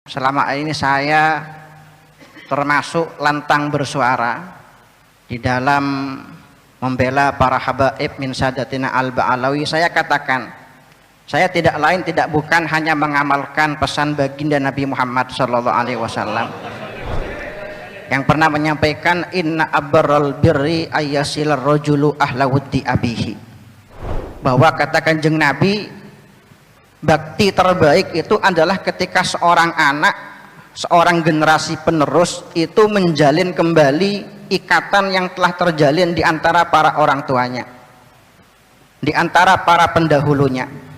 Selama ini saya termasuk lantang bersuara di dalam membela para habaib min sadatina al-Ba'alawi. Saya katakan, saya tidak lain tidak bukan hanya mengamalkan pesan baginda Nabi Muhammad SAW yang pernah menyampaikan inna abral birri ayyasilar rajulu ahla wuddi abihi, bahwa kata Kanjeng Nabi, bakti terbaik itu adalah ketika seorang anak, seorang generasi penerus itu menjalin kembali ikatan yang telah terjalin di antara para orang tuanya, di antara para pendahulunya.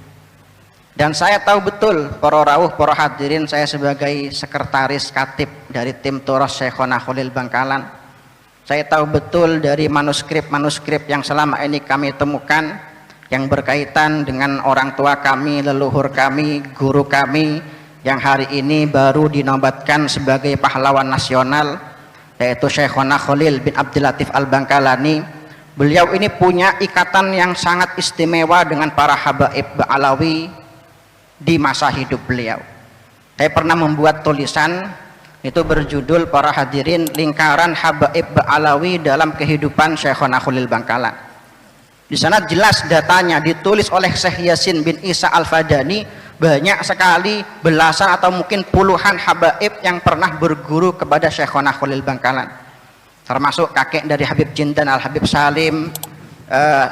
Dan saya tahu betul, para rawuh, para hadirin, saya sebagai sekretaris katib dari tim Turas Syekhona Khalil Bangkalan, saya tahu betul dari manuskrip-manuskrip yang selama ini kami temukan yang berkaitan dengan orang tua kami, leluhur kami, guru kami yang hari ini baru dinobatkan sebagai pahlawan nasional, yaitu Syekhona Khalil bin Abdul Latif Al-Bangkalani. Beliau ini punya ikatan yang sangat istimewa dengan para habaib Ba'alawi di masa hidup beliau. Saya pernah membuat tulisan itu berjudul, para hadirin, lingkaran habaib Ba'alawi dalam kehidupan Syekhona Khalil Bangkalan. Di sana jelas datanya ditulis oleh Syekh Yasin bin Isa Al-Fadani. Banyak sekali, belasan atau mungkin puluhan habaib yang pernah berguru kepada Syekhona Khalil Bangkalan, termasuk kakek dari Habib Jindan Al-Habib Salim,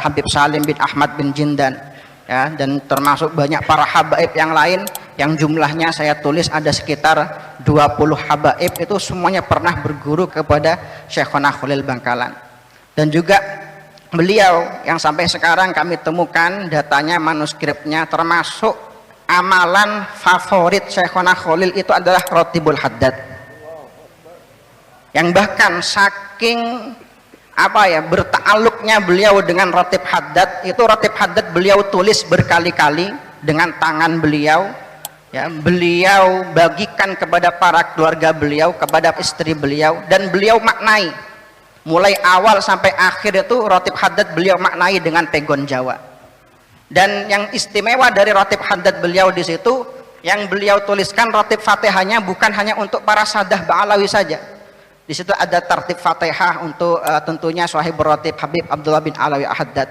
Habib Salim bin Ahmad bin Jindan, ya, dan termasuk banyak para habaib yang lain yang jumlahnya saya tulis ada sekitar 20 habaib. Itu semuanya pernah berguru kepada Syekhona Khalil Bangkalan. Dan juga beliau yang sampai sekarang kami temukan datanya, manuskripnya, termasuk amalan favorit Syekhona Khalil itu adalah Rotibul Haddad, yang bahkan saking berta'alluqnya beliau dengan Rotib Haddad, itu Rotib Haddad beliau tulis berkali-kali dengan tangan beliau, ya, beliau bagikan kepada para keluarga beliau, kepada istri beliau, dan beliau maknai mulai awal sampai akhir. Itu Rotib Haddad beliau maknai dengan pegon Jawa. Dan yang istimewa dari Rotib Haddad beliau di situ, yang beliau tuliskan Rotib Fatihahnya bukan hanya untuk para sadah Ba'alawi saja. Di situ ada tertib Fatihah untuk tentunya Sahib Rotib Habib Abdullah bin Alawi Haddad.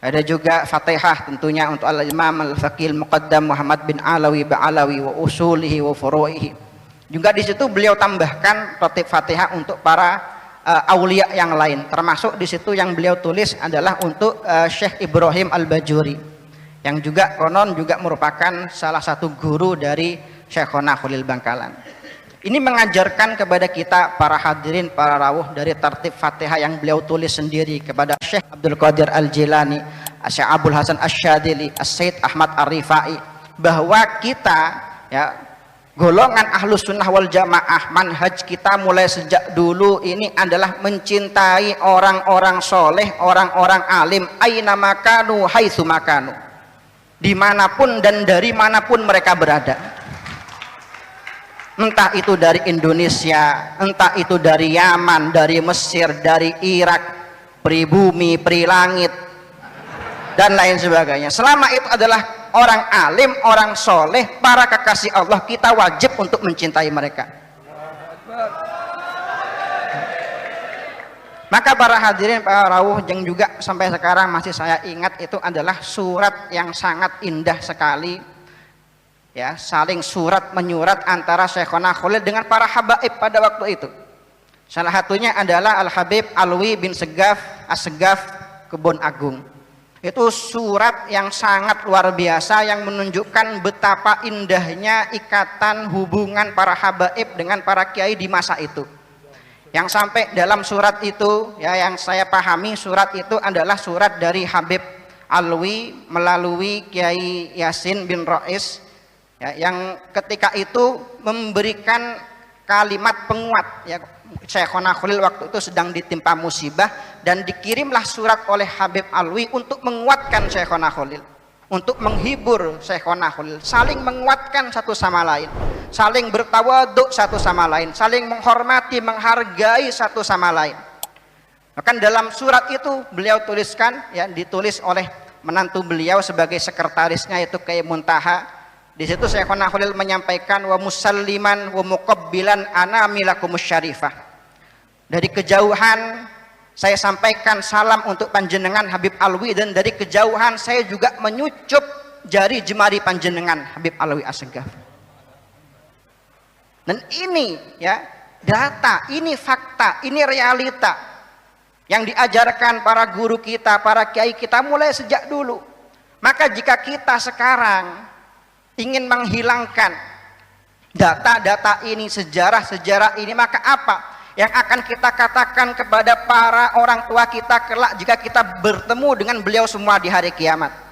Ada juga Fatihah tentunya untuk Al-Imam Al-Faqih Muqaddam Muhammad bin Alawi Ba'alawi wa usulihi wa furu'ihi. Juga di situ beliau tambahkan Rotib Fatihah untuk para aulia yang lain, termasuk di situ yang beliau tulis adalah untuk Syekh Ibrahim Al-Bajuri, yang juga konon juga merupakan salah satu guru dari Syekhona Khalil Bangkalan. Ini mengajarkan kepada kita para hadirin, para rawuh, dari tertib Fatihah yang beliau tulis sendiri kepada Syekh Abdul Qadir Al-Jilani, Syekh Abdul Hasan Asy-Syadzili, As-Said Ahmad Ar-Rifai, bahwa kita, ya, golongan Ahlus Sunnah wal Jamaah, manhaj kita mulai sejak dulu ini adalah mencintai orang-orang soleh, orang-orang alim, aina makanu haitsu makanu, dimanapun dan dari manapun mereka berada. Entah itu dari Indonesia, entah itu dari Yaman, dari Mesir, dari Irak, pribumi, prilangit, dan lain sebagainya. Selama itu adalah orang alim, orang soleh, para kekasih Allah, kita wajib untuk mencintai mereka. Maka para hadirin, para rawuh, yang juga sampai sekarang masih saya ingat, itu adalah surat yang sangat indah sekali, ya, saling surat menyurat antara Syekhona Khalil dengan para habaib pada waktu itu. Salah satunya adalah Al-Habib Alwi bin Segaf As-Segaf Kebon Agung. Itu surat yang sangat luar biasa yang menunjukkan betapa indahnya ikatan hubungan para habaib dengan para kiai di masa itu. Yang sampai dalam surat itu, ya, yang saya pahami surat itu adalah surat dari Habib Alwi melalui Kiai Yasin bin Rais, ya, yang ketika itu memberikan kalimat penguat, ya, Syekhona Khalil waktu itu sedang ditimpa musibah, dan dikirimlah surat oleh Habib Alwi untuk menguatkan Syekhona Khalil, untuk menghibur Syekhona Khalil, saling menguatkan satu sama lain, saling bertawaduk satu sama lain, saling menghormati, menghargai satu sama lain. Bahkan dalam surat itu beliau tuliskan, ya, ditulis oleh menantu beliau sebagai sekretarisnya, yaitu Kiai Muntaha, Di situ Syekhuna Khalil menyampaikan wa musalliman wa muqabbilan anamilakumus syarifah. Dari kejauhan saya sampaikan salam untuk panjenengan Habib Alwi, dan dari kejauhan saya juga menyucup jari jemari panjenengan Habib Alwi Assegaf. Dan ini ya data, ini fakta, ini realita yang diajarkan para guru kita, para kiai kita mulai sejak dulu. Maka jika kita sekarang ingin menghilangkan data-data ini, sejarah-sejarah ini, maka apa yang akan kita katakan kepada para orang tua kita kelak jika kita bertemu dengan beliau semua di hari kiamat?